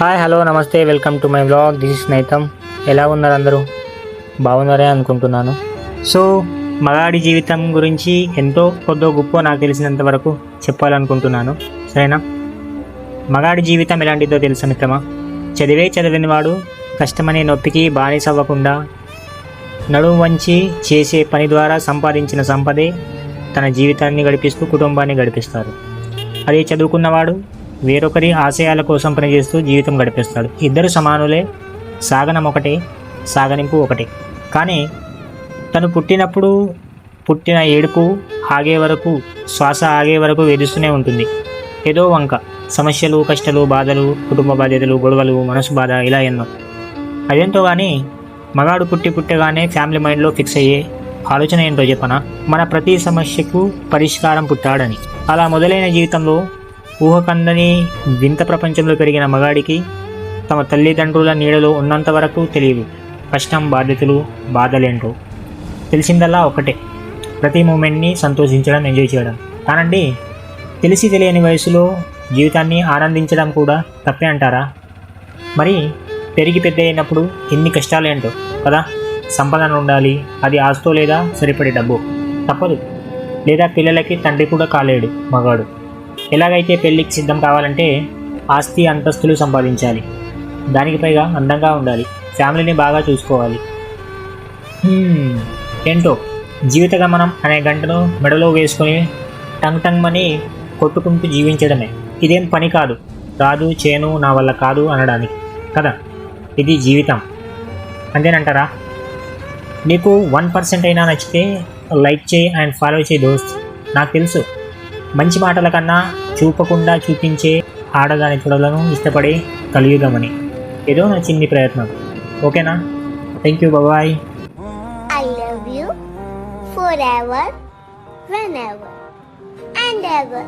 Hi hello నమస్తే welcome to my blog. This is నైతం. ఎలా ఉన్నారు అందరూ? బాగున్నారే అనుకుంటున్నాను. సో మగాడి జీవితం గురించి ఎంతో కొద్దో గొప్ప నాకు తెలిసినంత వరకు చెప్పాలనుకుంటున్నాను. సరేనా? మగాడి జీవితం ఎలాంటిదో తెలుసా మిత్రమా? చదివిన వాడు కష్టమనే నొప్పికి బానిస అవ్వకుండా నడుము వంచి చేసే పని ద్వారా సంపాదించిన సంపదే తన జీవితాన్ని గడిపిస్తూ కుటుంబాన్ని గడిపిస్తారు. అదే చదువుకున్నవాడు వేరొకరి ఆశయాల కోసం పనిచేస్తూ జీవితం గడిపిస్తాడు. ఇద్దరు సమానులే, సాగనం ఒకటే, సాగనింపు ఒకటే. కానీ తను పుట్టిన ఏడుపు ఆగే వరకు, శ్వాస ఆగే వరకు వేధిస్తూనే ఉంటుంది. ఏదో వంక సమస్యలు, కష్టాలు, బాధలు, కుటుంబ బాధ్యతలు, గొడవలు, మనసు బాధ, ఇలా ఎన్నో. అదేంటో కానీ మగాడు పుట్టగానే ఫ్యామిలీ మైండ్లో ఫిక్స్ అయ్యే ఆలోచన ఏంటో చెప్పనా? మన ప్రతి సమస్యకు పరిష్కారం పుట్టాడని. అలా మొదలైన జీవితంలో ఊహకందని వింత ప్రపంచంలో పెరిగిన మగాడికి తమ తల్లిదండ్రుల నీడలో ఉన్నంత వరకు తెలియదు కష్టం, బాధ్యతలు, బాధలేంటో. తెలిసిందల్లా ఒకటే, ప్రతి మూమెంట్ని సంతోషించడం, ఎంజాయ్ చేయడం. కానండి, తెలిసి తెలియని వయసులో జీవితాన్ని ఆనందించడం కూడా తప్పే అంటారా? మరి పెరిగి పెద్ద అయినప్పుడు ఎన్ని కష్టాలేంటో కదా. సంపాదన ఉండాలి, అది ఆస్తో లేదా సరిపడే డబ్బు, తప్పదు. లేదా పిల్లలకి తండ్రి కూడా కాలేడు మగాడు. ఎలాగైతే పెళ్ళికి సిద్ధం కావాలంటే ఆస్తి, అంతస్తులు సంపాదించాలి, దానికి పైగా అందంగా ఉండాలి, ఫ్యామిలీని బాగా చూసుకోవాలి. ఏంటో జీవిత గమనం అనే గంటను మెడలో వేసుకొని టంగ్ కొట్టుకుంటూ జీవించడమే. ఇదేం పని కాదు, రాదు, చేను, నా వల్ల కాదు అనడానికి కదా. ఇది జీవితం. అంతేనంటారా? మీకు 1% అయినా నచ్చితే లైక్ చేయి అండ్ ఫాలో చేయి దోస్త్. నాకు తెలుసు, మంచి మాటల కన్నా చూపకుండా చూపించే ఆడదాని తొడలను ఇష్టపడే కలియుగమని. ఏదో నా చిన్ని ప్రయత్నం. ఓకేనా? Thank you, bye. I love you forever, whenever and ever.